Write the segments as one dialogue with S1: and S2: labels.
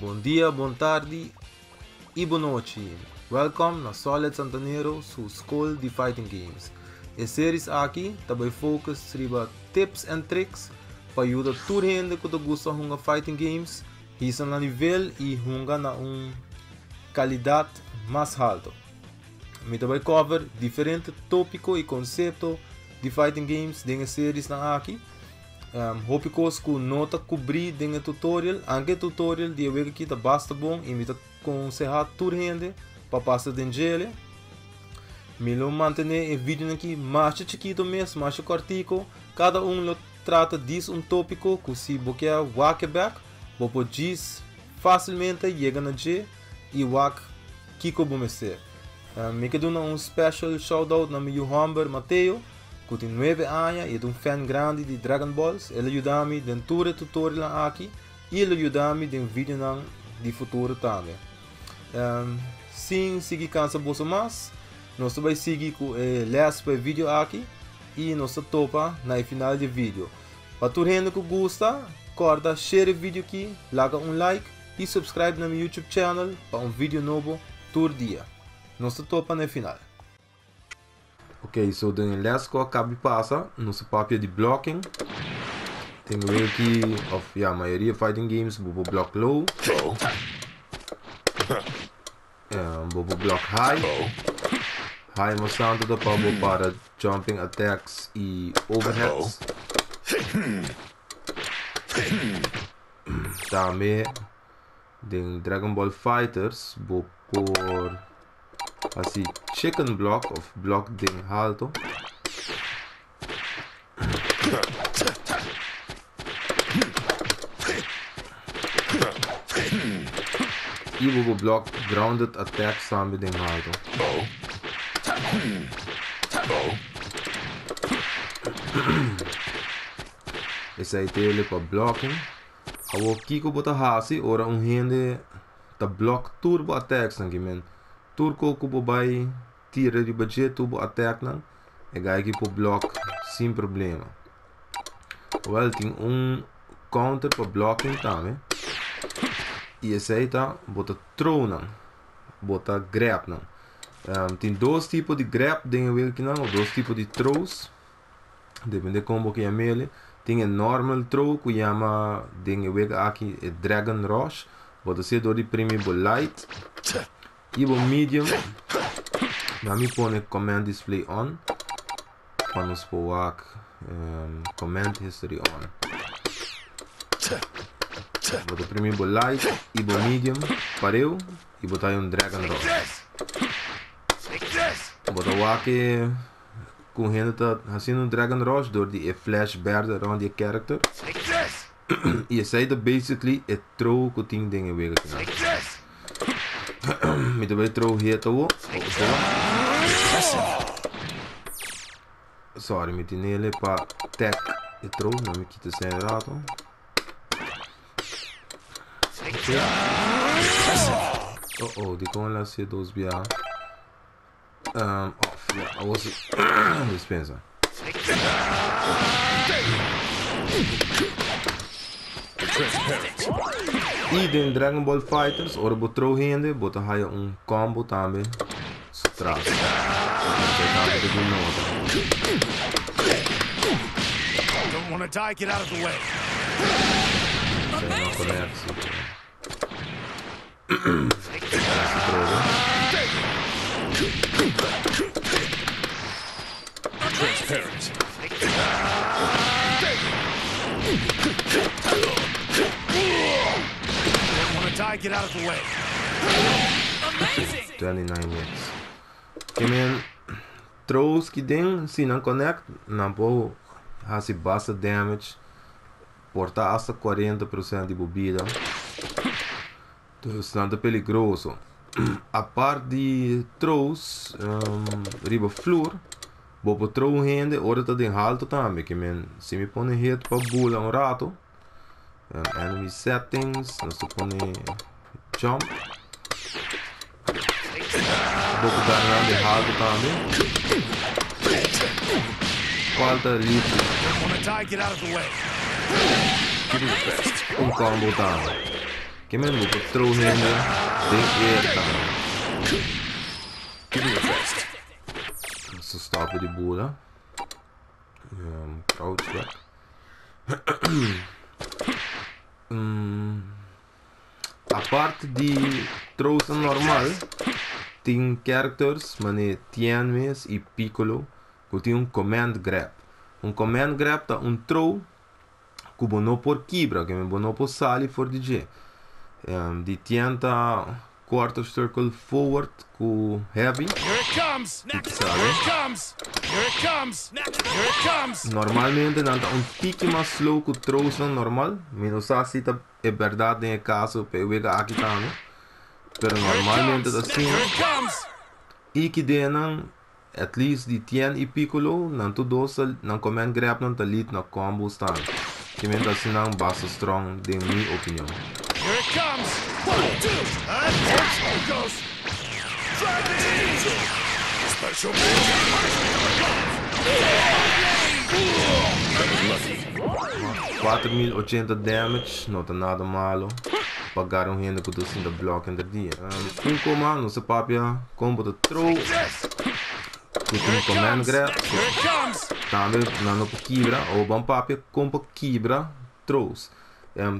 S1: Bom dia, boa tarde e boa noite. Welcome na Solid Santanero, sua escola de Fighting Games. A série aqui também foca sobre tips and tricks para ajudar toda gente que gosta de Fighting Games a na nível e na qualidade mais alta. Me também cover diferentes tópicos e conceitos de Fighting Games dentro da série aqui. Hopicos que nota cobrir dentro do tutorial, anche tutorial de ver que tá basta bom e me tá aconselhar toda gente para passar dentro dele. Me lo manter o vídeo aqui mais chiquito mesmo, mais cortico. Cada lo trata de tópico que se você walk back, você pode facilmente chegar na G e walk que como ser. Me quero dar special shout out na meu Humber Mateo, que tem 9 anos e é fan grande de Dragon Balls. Ele ajuda-me em todo o tutorial aqui e ele ajuda-me em vídeo de futuro também. Sim, se cansa você mais, nós vamos seguir com o vídeo aqui e nós topa no final do vídeo. Para todo mundo que gosta, corta, share o vídeo aqui, larga like e subscribe no meu YouTube channel para vídeo novo todo dia. Nós topa no final. Ok, so den les ko acaba de passar nosso papel de blocking. Tem aqui, a maioria fighting games, bobo block low, bobo block high. High mostrando da power para jumping attacks e overheads. Também den Dragon Ball Fighters, vou por assim chicken block of block ding alto. E vou block grounded attacks também ding alto. Esse aí tem ele para blocking. O que eu botar hasi ora gente tá block turbo attacks aqui men. Turco que vai tirar de budget turbo attack não é gai que block sem problema. Well tem counter para blocking também. E esse aí tá bota throw não, bota grab não. Tem dois tipos de grab dentro do que não, ou dois tipos de throws. Depende de como que chama ele. Tem normal throw que chama dentro do aqui é Dragon Rush. Bota ser do primeiro light. E o medium. Nami põe command display on. Quando se for command history on. Bota primeiro light e o medium pareu e botar Dragon Rush. Bota o aqui com gente tá fazendo Dragon Rush door de flash verde around the character. E esse aí basically é throw que tem dentro do aqui. Me também throw hit o. Sorry, me tinha ele para tech e throw, não me quita sem rato. Oh, de como ela se dos bia. Off, yeah, I was dispensa. E den Dragon Ball Fighters, ora vou throw gente, bota aí combo também. Stress.
S2: Don't want to die, get out of the way. Transparent. Don't want to die, get out of the way.
S3: Amazing.
S1: 29 hits. Que men throws que den se não connect, não pode fazer basta damage. Porta hasta 40% de bebida. Então está perigoso. A parte de throws, riba floor, vou throw gente, ora tá den alto também, que men se me põe hit para bula rato. Enemy settings, nós põe jump. Vou dar de alto também. Falta lift.
S2: Don't want to die, get out of the way.
S1: Combo também. que men vou throw hinder de air também.
S2: Give me your best.
S1: Så stopper de bola. Crouch back. A parte de throws normal, tem characters, mané Tien mes e Piccolo, que tem command grab. Command grab tá throw que não por quebra, que não por sali for DJ. De Tien tá quarter circle forward com heavy.
S2: Here it comes. Here it comes. Here it comes. Here it comes.
S1: Normalmente não tá tique mais slow que throws normal, menos assim tá é verdade em caso pega aqui também. Pero normalmente assim. E que denan at least de Tien e Piccolo não tu dois não command grab não tá lit na combo stand. Que men assim não basta strong de minha opinião.
S2: Here it comes. 1, 2, and it goes. Special lucky.
S1: 4080 damage, não tá nada malo. Pagaram ainda com assim da block em dia. Com comando, se papia combo de throw. Com command grab. Também não por quebra ou bom papia combo quebra throws.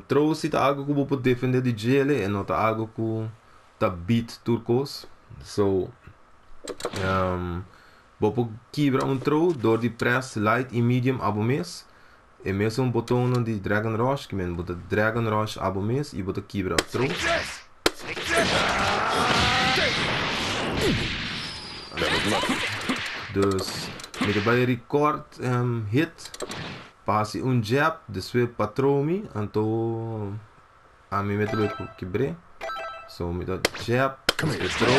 S1: Throws é algo que vou defender de gelo e não tá algo que tá beat turcos. So vou quebra throw door de press light e medium abo mês. E mesmo botão de Dragon Rush, que men bota Dragon Rush abo mês e bota quebra throw. Dus met de record hit passe jab, después patromi, então a mim meto o quebre. So met dat jab, throw.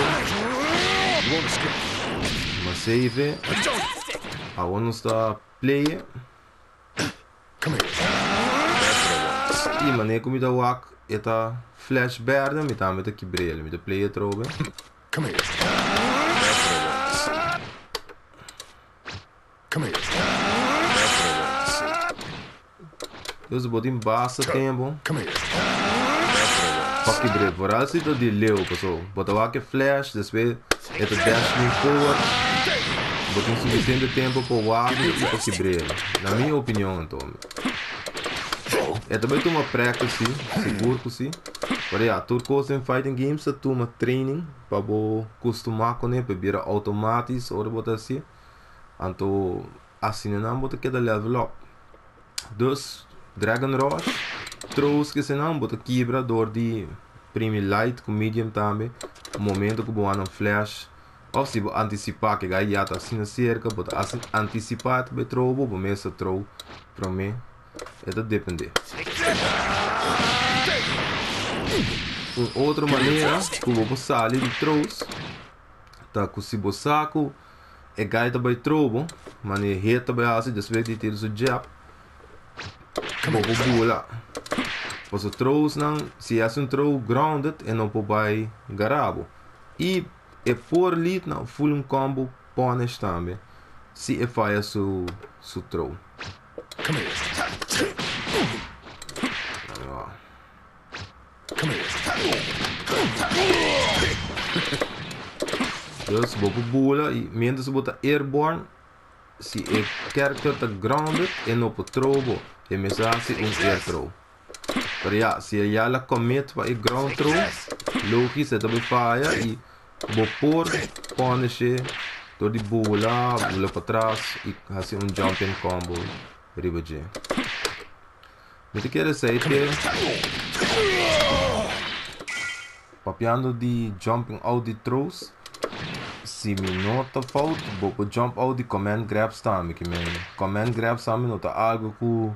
S1: Mas save. A one está play. E mané como da wak eta flash verde, me tá met quebre ele, met play trobe.
S2: Come here. Come here.
S1: Dus botin basta tempo.
S2: Come here.
S1: Pak quebre, voor als het de leeuw paso. Bota wak flash, después eta dash me forward. Botin suficiente tempo para wak e para quebre. Na minha opinião, então. É também uma practice, seguro que sim. Mas ja, turcos em fighting games é uma training para bo acostumar com ele, para virar automatisch ou botar assim. Então, assim não botar que level up. Dus Dragon Rush, throws que se não botar quebra door de prime light com medium também. O momento que boa flash, ou se bo antecipar que gai já tá assim na cerca, botar assim antecipar be throw, bo começa throw para mim. É de depender. Outra maneira que vou sair de throws, tá com se saco é gaita by throw, mas é reta by assim, después de ter o jab, vou bola. Os throws não, se é throw grounded, é não pode by garabo. E é por lit não full combo punish também, se é falha su throw.
S2: Come here. Come here.
S1: Dus vou bola e menos botar airborne, se o character está grounded e não pode throw, é mesmo assim air throw. Mas ja, se já la commit para ground throw, logisch é também falha e vou pôr punish door die bola para trás e fazer jumping combo. Ribaji. Met quer dizer que papiando de jumping out de throws, se me nota falta, vou jump out de command grabs também, que command grabs também nota algo que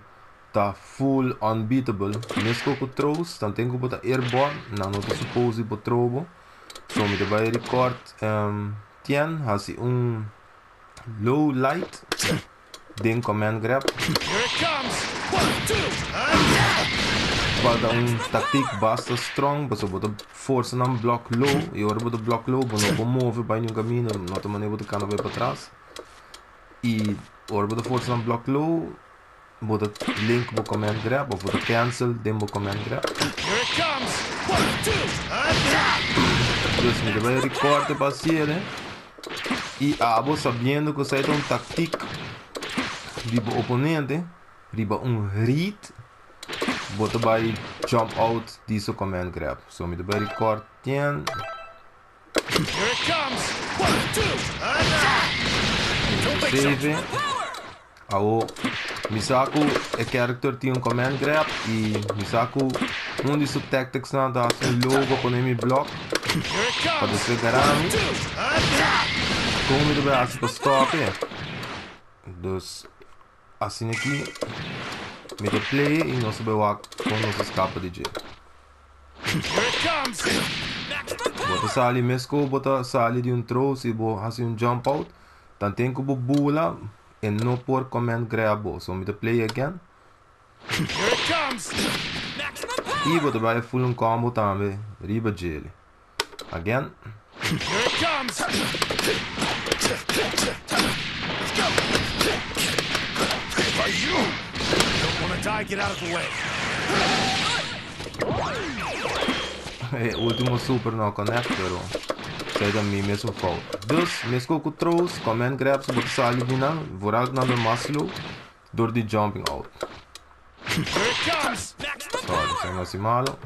S1: tá full unbeatable. Mesmo com throws, então tenho que botar airborne, não nota suppose para throw, so me vai record Tien, assim low light. Ding command grab. Para tática basta strong, você bota força na block low e agora bota block low, você não move para nenhum caminho, não tem maneira de cana vai para trás. E agora bota força na block low, bota link bo command grab of bota cancel dem bo command grab.
S2: Here it comes. 1, 2,
S1: Dus me vai recorte passieren e abo sabendo que sai um tática riba oponente riba read bota vai jump out disso command grab. So me vai record 10.
S2: Here it comes. 1, 2,
S1: Save. Ao Misaku é character tinha command grab e Misaku disso tactics na dá logo com o block para despegar como ele vai assim para stop dus assim aqui me dá play e nós vai quando nós escapa de jeito bota sali mesco bota sali de throw se bo assim jump out dan tem que bula e não por command grab so me dá play again e bota vai full combo também riba jele again.
S2: Here it comes. Are you? Don't want to die, get out of the way.
S1: Último super não connect, pero sai da mim mesmo falta. Dus, mesmo com throws, command grabs, bota sali de não, vooral na de maslow, door die jumping out.
S2: Here it comes.
S1: Sorry, sem assim malo.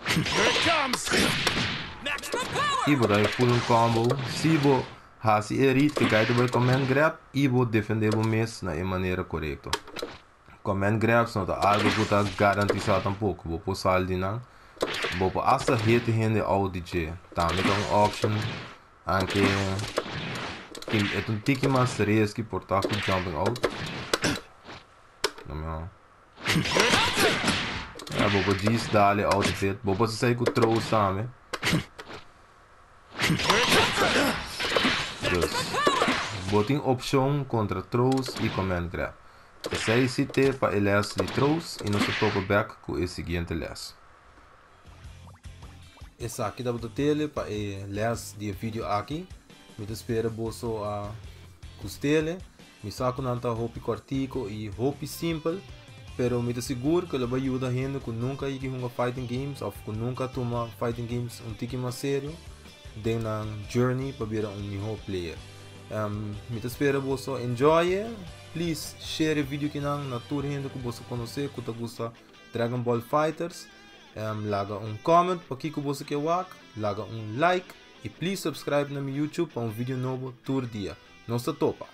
S2: Here it comes.
S1: Ibo daí full combo, se bo hasi erit que cai do command grab, ibo defender o mês na maneira correta. Command grabs não tá algo que tá garantizado tampouco, vou pôr saldi não. Vou pôr essa rede rende ao DJ. Tá, me dá uma option anche é um tique mais risky por estar com jumping out. Não. É, vou pôr disso dali outfit, vou pôr sair com throw sabe. Dus, botem opção contra throws e command grab. Esse aí se tem para elas de throws e nós topa back com esse seguinte les. Esse aqui dá para tele para les de vídeo aqui. Me espera bolso a costele. Me saco nanta hopi cortico e hopi simple. Pero me seguro que ele vai ajudar a gente que nunca ir a fighting games ou que nunca toma fighting games tique mais sério. Den na journey para virar melhor player. Me espera você enjoy. Please share o vídeo que na tour gente que você conhecer que gosta Dragon Ball Fighters. Laga comment para que você quer ver. Laga like e please subscribe na meu YouTube para vídeo novo todo dia. Nossa topa.